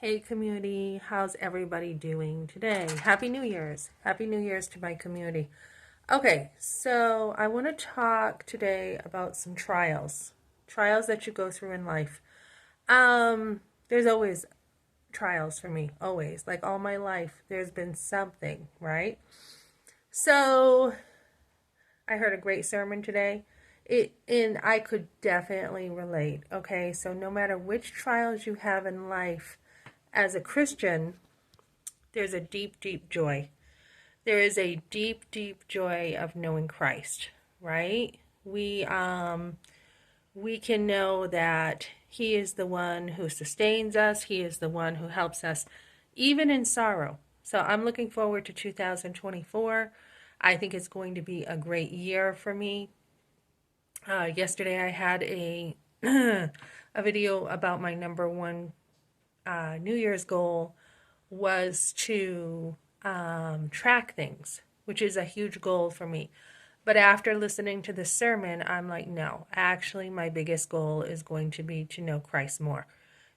Hey community, how's everybody doing today? Happy New Year's. Happy New Year's to my community. Okay, so I want to talk today about some trials. Trials that you go through in life. There's always trials for me, always. Like all my life, there's been something, right? So I heard a great sermon today. And I could definitely relate. Okay, so no matter which trials you have in life, as a Christian, there's a deep, deep joy. There is a deep, deep joy of knowing Christ, right? We can know that He is the one who sustains us. He is the one who helps us, even in sorrow. So I'm looking forward to 2024. I think it's going to be a great year for me. Yesterday I had a a video about my number one New Year's goal was to track things, which is a huge goal for me. But after listening to the sermon, I'm like, no, actually, my biggest goal is going to be to know Christ more,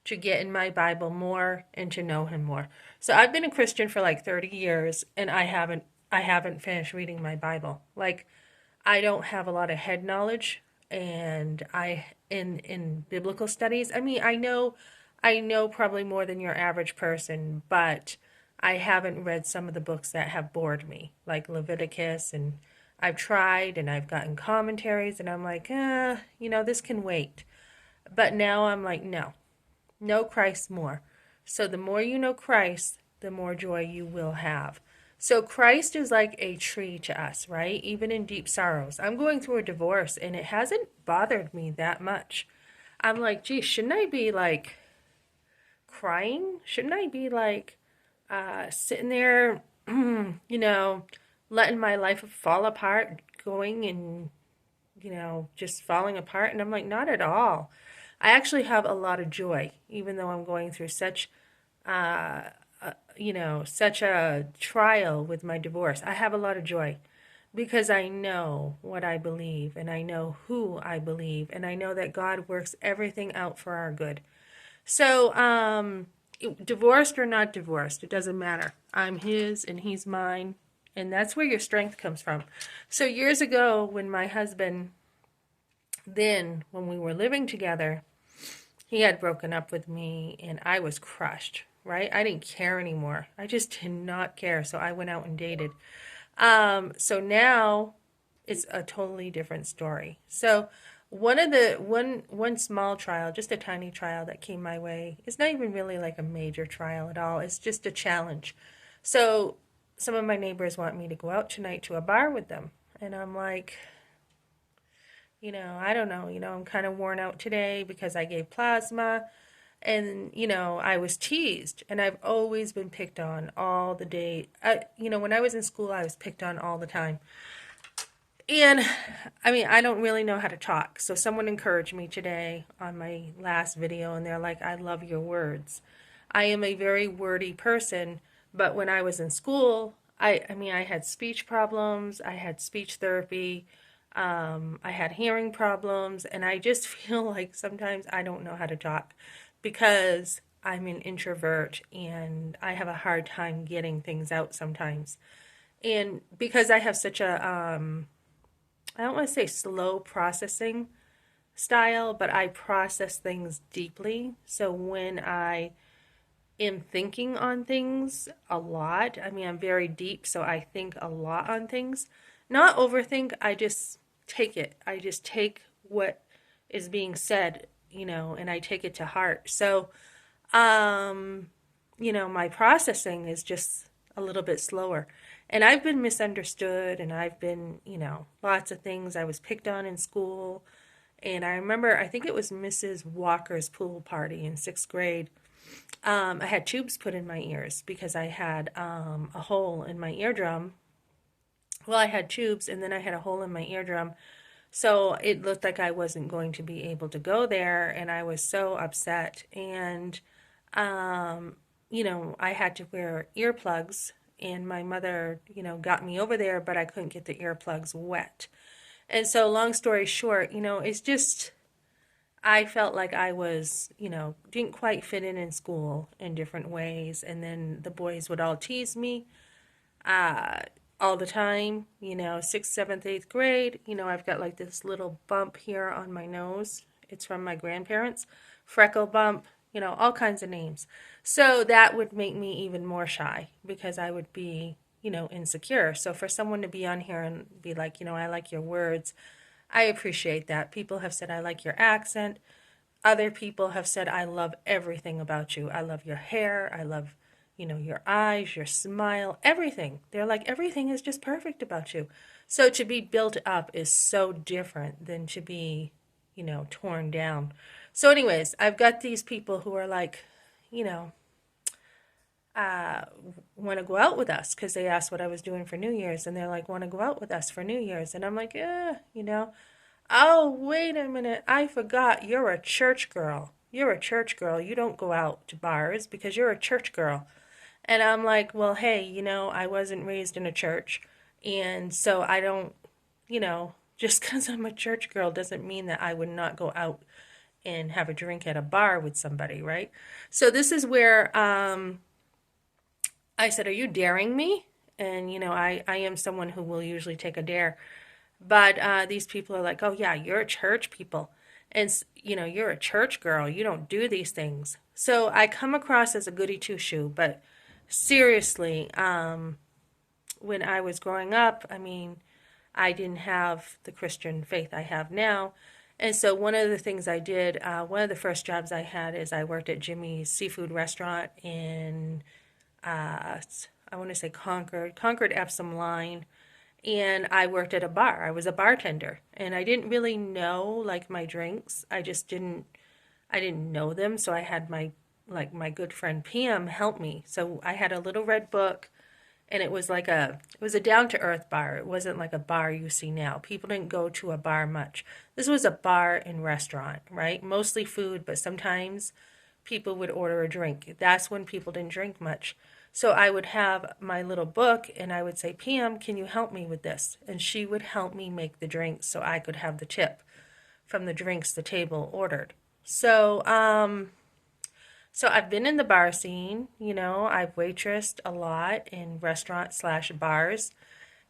to get in my Bible more, and to know Him more. So I've been a Christian for like 30 years, and I haven't finished reading my Bible. Like, I don't have a lot of head knowledge, and in biblical studies. I mean, I know probably more than your average person, but I haven't read some of the books that have bored me, like Leviticus, and I've tried and I've gotten commentaries, and I'm like, this can wait. But now I'm like, no, know Christ more. So the more you know Christ, the more joy you will have. So Christ is like a tree to us, right? Even in deep sorrows. I'm going through a divorce and it hasn't bothered me that much. I'm like, gee, shouldn't I be like crying? Shouldn't I be like sitting there, letting my life fall apart, going and, just falling apart? And I'm like, not at all. I actually have a lot of joy, even though I'm going through such a trial with my divorce. I have a lot of joy because I know what I believe and I know who I believe and I know that God works everything out for our good. So, divorced or not divorced, it doesn't matter. I'm His and He's mine. And that's where your strength comes from. So, years ago, when my husband, when we were living together, he had broken up with me and I was crushed, right? I didn't care anymore. I just did not care. So I went out and dated. So now it's a totally different story. So one small trial, just a tiny trial that came my way, it's not even really like a major trial at all. It's just a challenge. So some of my neighbors want me to go out tonight to a bar with them. And I'm like, I don't know, I'm kind of worn out today because I gave plasma and, I was teased and I've always been picked on all the day. When I was in school, I was picked on all the time. And I mean, I don't really know how to talk. So someone encouraged me today on my last video and they're like, I love your words. I am a very wordy person, but when I was in school, I mean, I had speech problems, I had speech therapy, I had hearing problems, and I just feel like sometimes I don't know how to talk because I'm an introvert and I have a hard time getting things out sometimes. And because I have such I don't want to say slow processing style, but I process things deeply. So when I am thinking on things a lot, I mean, I'm very deep, so I think a lot on things. Not overthink, I just take it. I just take what is being said, and I take it to heart. So, um, my processing is just a little bit slower. And I've been misunderstood and I've been, lots of things. I was picked on in school. And I remember, I think it was Mrs. Walker's pool party in sixth grade. I had tubes put in my ears because I had a hole in my eardrum. Well, I had tubes and then I had a hole in my eardrum. So it looked like I wasn't going to be able to go there. And I was so upset. And um, I had to wear earplugs, and my mother, got me over there, but I couldn't get the earplugs wet. And so, long story short, it's just, I felt like I was, didn't quite fit in school in different ways. And then the boys would all tease me uh, all the time, sixth, seventh, eighth grade. I've got like this little bump here on my nose. It's from my grandparents, freckle bump, all kinds of names. So that would make me even more shy because I would be, insecure. So for someone to be on here and be like, I like your words, I appreciate that. People have said, I like your accent. Other people have said, I love everything about you. I love your hair. I love, your eyes, your smile, everything. They're like, everything is just perfect about you. So to be built up is so different than to be, torn down. So, anyways, I've got these people who are like, you know, uh, want to go out with us because they asked what I was doing for New Year's, and they're like, want to go out with us for New Year's. And I'm like, oh, wait a minute. I forgot you're a church girl. You're a church girl. You don't go out to bars because you're a church girl. And I'm like, well, hey, I wasn't raised in a church. And so I don't, just because I'm a church girl doesn't mean that I would not go out and have a drink at a bar with somebody, right? So this is where I said, are you daring me? And, I am someone who will usually take a dare. But these people are like, oh, yeah, you're a church people. And, you're a church girl. You don't do these things. So I come across as a goody two shoe. But seriously, when I was growing up, I mean, I didn't have the Christian faith I have now. And so one of the things I did, one of the first jobs I had is I worked at Jimmy's seafood restaurant in, I want to say Concord Epsom Line. And I worked at a bar. I was a bartender. And I didn't really know like my drinks. I didn't know them. So I had my good friend Pam help me. So I had a little red book and it was a down to earth bar. It wasn't like a bar you see now. People didn't go to a bar much. This was a bar and restaurant, right? Mostly food, but sometimes people would order a drink. That's when people didn't drink much. So I would have my little book and I would say, Pam, can you help me with this? And she would help me make the drinks so I could have the tip from the drinks the table ordered. So I've been in the bar scene, I've waitressed a lot in restaurants slash bars.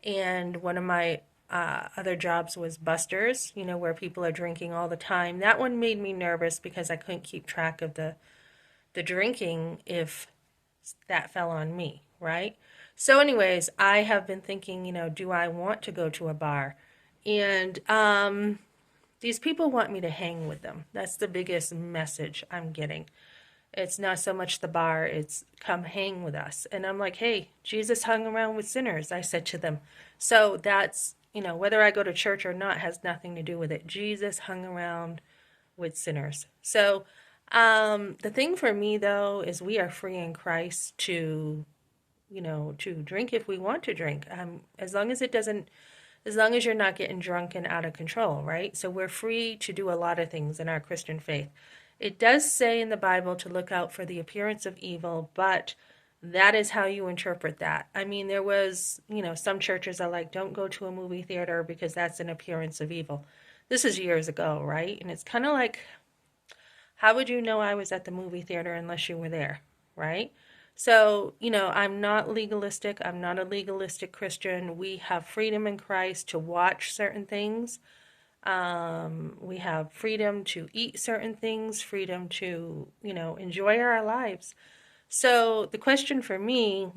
And one of my other jobs was Buster's, where people are drinking all the time. That one made me nervous because I couldn't keep track of the drinking if that fell on me, right? So, anyways, I have been thinking, do I want to go to a bar? And these people want me to hang with them. That's the biggest message I'm getting. It's not so much the bar, it's come hang with us. And I'm like, hey, Jesus hung around with sinners, I said to them. So that's, whether I go to church or not has nothing to do with it. Jesus hung around with sinners. So the thing for me, though, is we are free in Christ to, to drink if we want to drink. As long as you're not getting drunk and out of control, right? So we're free to do a lot of things in our Christian faith. It does say in the Bible to look out for the appearance of evil, but that is how you interpret that. I mean, there was, some churches are like, don't go to a movie theater because that's an appearance of evil. This is years ago, right? And it's kind of like, how would you know I was at the movie theater unless you were there, right? So, I'm not legalistic. I'm not a legalistic Christian. We have freedom in Christ to watch certain things. We have freedom to eat certain things, freedom to, enjoy our lives. So the question for me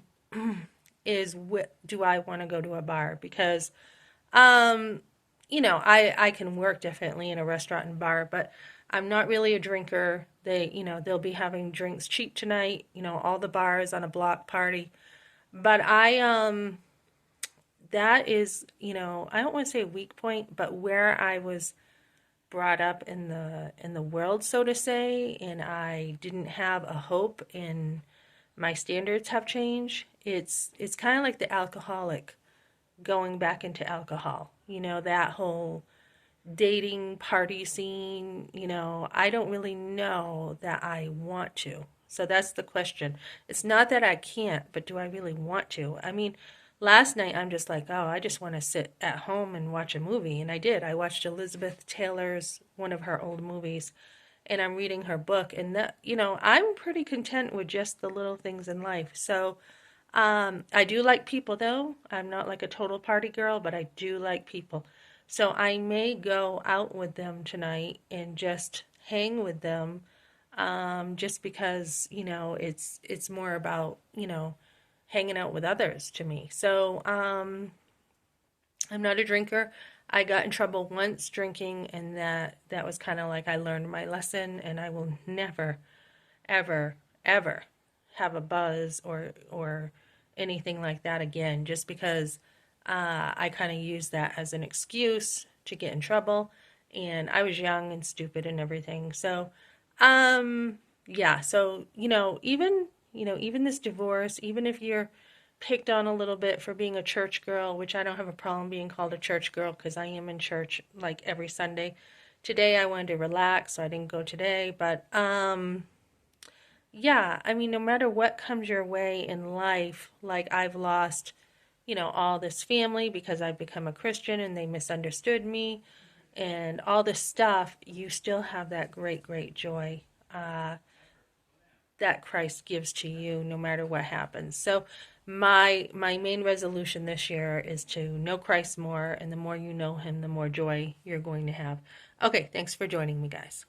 is, do I want to go to a bar? Because, I can work definitely in a restaurant and bar, but I'm not really a drinker. They'll be having drinks cheap tonight, all the bars on a block party. But that is, I don't want to say a weak point, but where I was brought up in the world, so to say, and I didn't have a hope and my standards have changed. It's kind of like the alcoholic going back into alcohol. That whole dating party scene, I don't really know that I want to. So that's the question. It's not that I can't, but do I really want to? I mean, last night I'm just like, oh, I just want to sit at home and watch a movie. And I did. I watched Elizabeth Taylor's, one of her old movies. and I'm reading her book, and that, I'm pretty content with just the little things in life. So, I do like people though. I'm not like a total party girl, but I do like people. So I may go out with them tonight and just hang with them, just because, it's more about, hanging out with others to me. So, I'm not a drinker. I got in trouble once drinking, and that was kind of like I learned my lesson, and I will never, ever, ever have a buzz or anything like that again. Just because I kind of used that as an excuse to get in trouble, and I was young and stupid and everything. So, yeah. So even this divorce, even if you're picked on a little bit for being a church girl, which I don't have a problem being called a church girl because I am in church like every Sunday. Today I wanted to relax, so I didn't go today, but yeah, I mean no matter what comes your way in life, like I've lost, all this family because I've become a Christian and they misunderstood me and all this stuff, you still have that great, great joy that Christ gives to you no matter what happens. So my main resolution this year is to know Christ more, and the more you know him, the more joy you're going to have. Okay, thanks for joining me, guys.